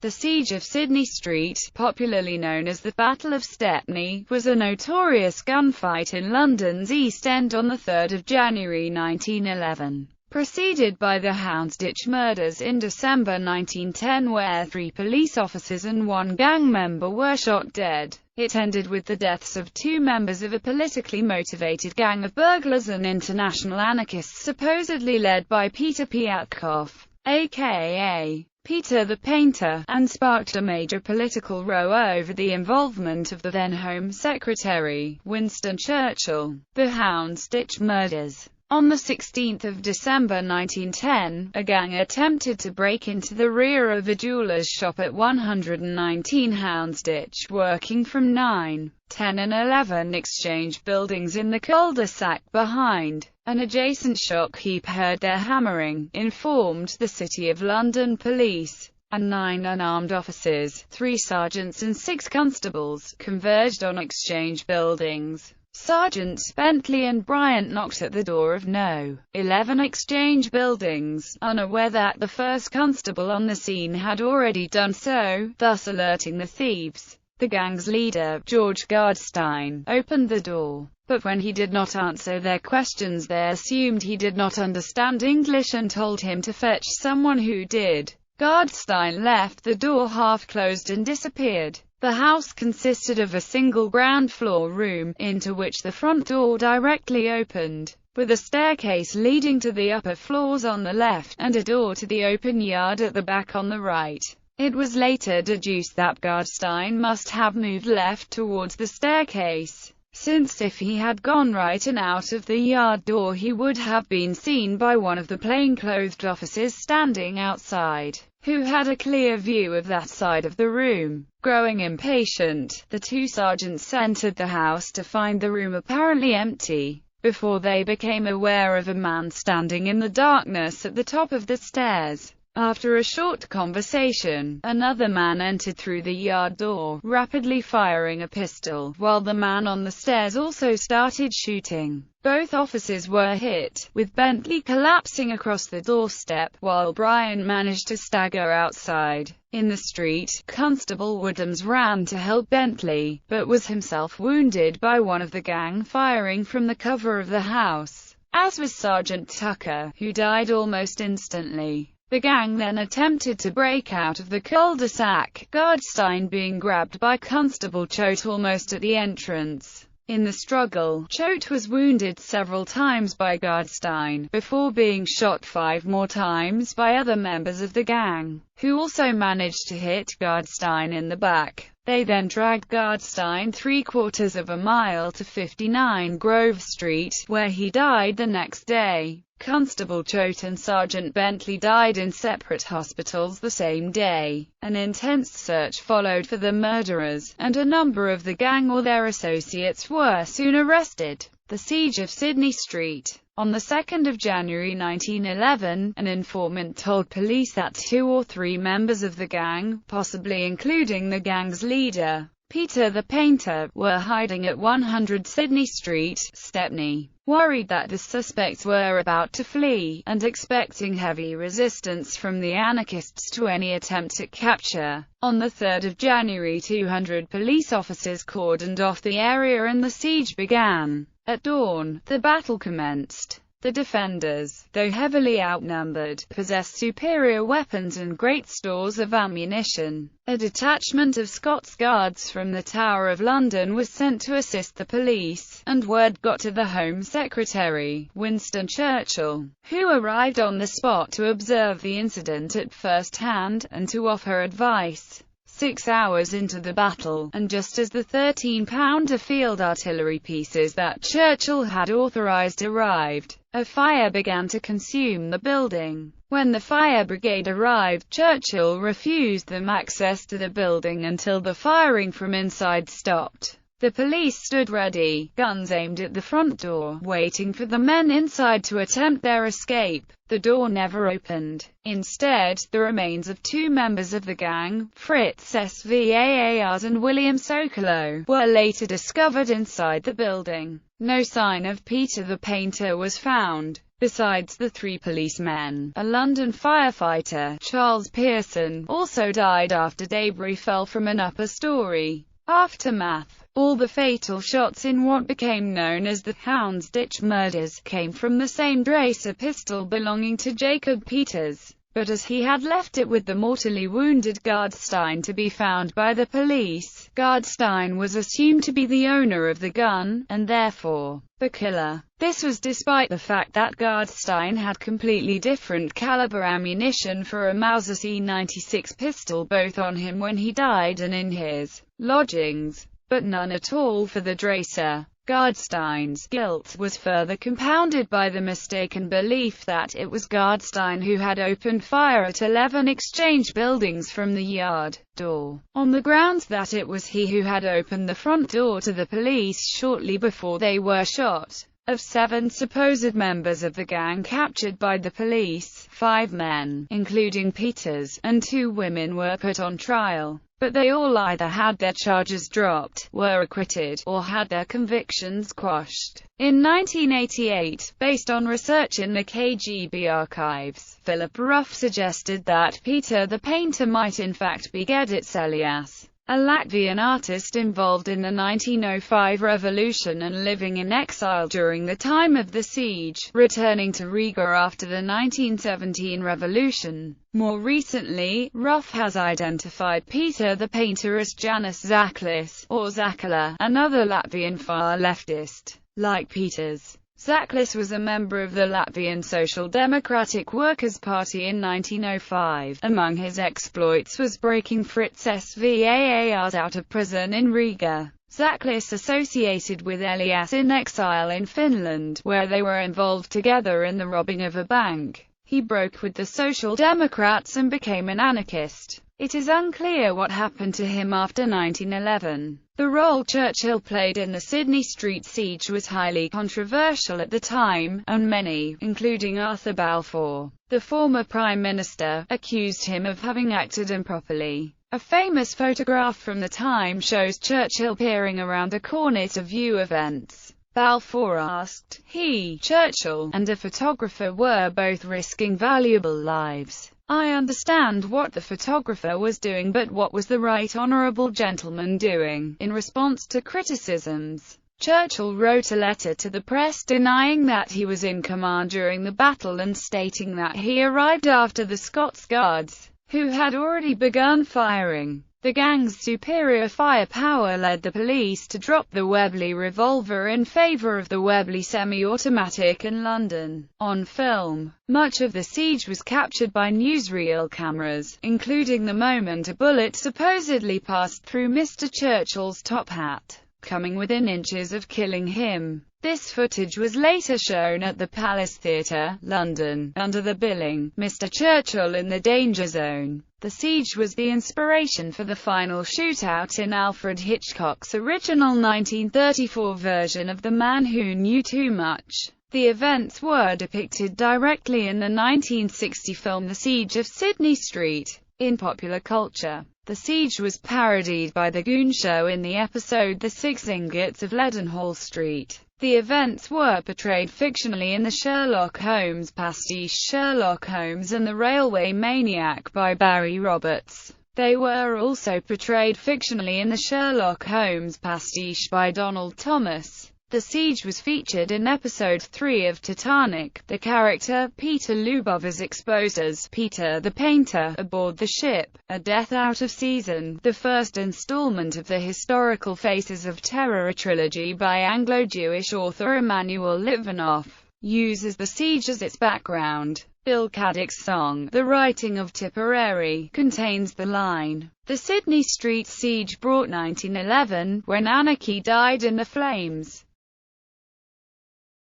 The Siege of Sidney Street, popularly known as the Battle of Stepney, was a notorious gunfight in London's East End on 3 January 1911, preceded by the Houndsditch murders in December 1910, where 3 police officers and 1 gang member were shot dead. It ended with the deaths of 2 members of a politically motivated gang of burglars and international anarchists supposedly led by Peter Piatkoff, a.k.a. Peter the Painter, and sparked a major political row over the involvement of the then Home Secretary, Winston Churchill. The Houndsditch murders. On 16 December 1910, a gang attempted to break into the rear of a jeweller's shop at 119 Houndsditch, working from 9, 10 and 11 Exchange buildings in the cul-de-sac behind. An adjacent shopkeep heard their hammering, informed the City of London Police, and 9 unarmed officers, 3 sergeants and 6 constables, converged on Exchange buildings. Sergeants Bentley and Bryant knocked at the door of No. 11 Exchange buildings, unaware that the first constable on the scene had already done so, thus alerting the thieves. The gang's leader, George Gardstein, opened the door, but when he did not answer their questions they assumed he did not understand English and told him to fetch someone who did. Gardstein left the door half-closed and disappeared. The house consisted of a single ground-floor room, into which the front door directly opened, with a staircase leading to the upper floors on the left, and a door to the open yard at the back on the right. It was later deduced that Gardstein must have moved left towards the staircase, since if he had gone right and out of the yard door he would have been seen by one of the plainclothed officers standing outside, who had a clear view of that side of the room. Growing impatient, the 2 sergeants entered the house to find the room apparently empty, before they became aware of a man standing in the darkness at the top of the stairs. After a short conversation, another man entered through the yard door, rapidly firing a pistol, while the man on the stairs also started shooting. Both officers were hit, with Bentley collapsing across the doorstep, while Bryant managed to stagger outside. In the street, Constable Woodhams ran to help Bentley, but was himself wounded by one of the gang firing from the cover of the house, as was Sergeant Tucker, who died almost instantly. The gang then attempted to break out of the cul-de-sac, Gardstein being grabbed by Constable Choate almost at the entrance. In the struggle, Choate was wounded several times by Gardstein, before being shot 5 more times by other members of the gang, who also managed to hit Gardstein in the back. They then dragged Gardstein 3/4 of a mile to 59 Grove Street, where he died the next day. Constable Choate and Sergeant Bentley died in separate hospitals the same day. An intense search followed for the murderers, and a number of the gang or their associates were soon arrested. The Siege of Sidney Street. On 2 January 1911, an informant told police that 2 or 3 members of the gang, possibly including the gang's leader, Peter the Painter, were hiding at 100 Sidney Street, Stepney. Worried that the suspects were about to flee, and expecting heavy resistance from the anarchists to any attempt at capture, on 3 January 200 police officers cordoned off the area and the siege began. At dawn, the battle commenced. The defenders, though heavily outnumbered, possessed superior weapons and great stores of ammunition. A detachment of Scots Guards from the Tower of London was sent to assist the police, and word got to the Home Secretary, Winston Churchill, who arrived on the spot to observe the incident at first hand, and to offer advice. 6 hours into the battle, and just as the 13-pounder field artillery pieces that Churchill had authorized arrived, a fire began to consume the building. When the fire brigade arrived, Churchill refused them access to the building until the firing from inside stopped. The police stood ready, guns aimed at the front door, waiting for the men inside to attempt their escape. The door never opened. Instead, the remains of 2 members of the gang, Fritz Svaars and William Sokolow, were later discovered inside the building. No sign of Peter the Painter was found. Besides the 3 policemen, a London firefighter, Charles Pearson, also died after debris fell from an upper story. Aftermath. All the fatal shots in what became known as the Houndsditch murders came from the same Dracer pistol belonging to Jacob Peters, but as he had left it with the mortally wounded Gardstein to be found by the police, Gardstein was assumed to be the owner of the gun, and therefore the killer. This was despite the fact that Gardstein had completely different caliber ammunition for a Mauser C96 pistol both on him when he died and in his lodgings, but none at all for the Dracer. Gardstein's guilt was further compounded by the mistaken belief that it was Gardstein who had opened fire at 11 Exchange buildings from the yard door, on the grounds that it was he who had opened the front door to the police shortly before they were shot. Of 7 supposed members of the gang captured by the police, 5 men, including Peters, and 2 women were put on trial, but they all either had their charges dropped, were acquitted, or had their convictions quashed. In 1988, based on research in the KGB archives, Philip Ruff suggested that Peter the Painter might in fact be Gedit Elias, a Latvian artist involved in the 1905 revolution and living in exile during the time of the siege, returning to Riga after the 1917 revolution. More recently, Ruff has identified Peter the Painter as Janis Zaklis, or Zakala, another Latvian far-leftist. Like Peters, Zaklis was a member of the Latvian Social Democratic Workers' Party in 1905. Among his exploits was breaking Fritz Svaars out of prison in Riga. Zaklis associated with Elias in exile in Finland, where they were involved together in the robbing of a bank. He broke with the Social Democrats and became an anarchist. It is unclear what happened to him after 1911. The role Churchill played in the Sidney Street siege was highly controversial at the time, and many, including Arthur Balfour, the former Prime Minister, accused him of having acted improperly. A famous photograph from the time shows Churchill peering around a corner to view events. Balfour asked, he, Churchill, and a photographer were both risking valuable lives. I understand what the photographer was doing, but what was the right honourable gentleman doing? In response to criticisms, Churchill wrote a letter to the press denying that he was in command during the battle and stating that he arrived after the Scots Guards, who had already begun firing. The gang's superior firepower led the police to drop the Webley revolver in favour of the Webley semi-automatic in London. On film, much of the siege was captured by newsreel cameras, including the moment a bullet supposedly passed through Mr. Churchill's top hat, coming within inches of killing him. This footage was later shown at the Palace Theatre, London, under the billing, Mr. Churchill in the Danger Zone. The siege was the inspiration for the final shootout in Alfred Hitchcock's original 1934 version of The Man Who Knew Too Much. The events were depicted directly in the 1960 film The Siege of Sidney Street. In popular culture, the siege was parodied by The Goon Show in the episode The Six Ingots of Leadenhall Street. The events were portrayed fictionally in the Sherlock Holmes pastiche Sherlock Holmes and the Railway Maniac by Barry Roberts. They were also portrayed fictionally in the Sherlock Holmes pastiche by Donald Thomas. The siege was featured in Episode 3 of Titanic. The character, Peter Lubov, is exposed as Peter the Painter aboard the ship, A Death Out of Season, the first installment of the historical Faces of Terror trilogy by Anglo-Jewish author Emanuel Litvinov, uses the siege as its background. Bill Caddick's song, The Writing of Tipperary, contains the line, "The Sidney Street siege brought 1911, when anarchy died in the flames."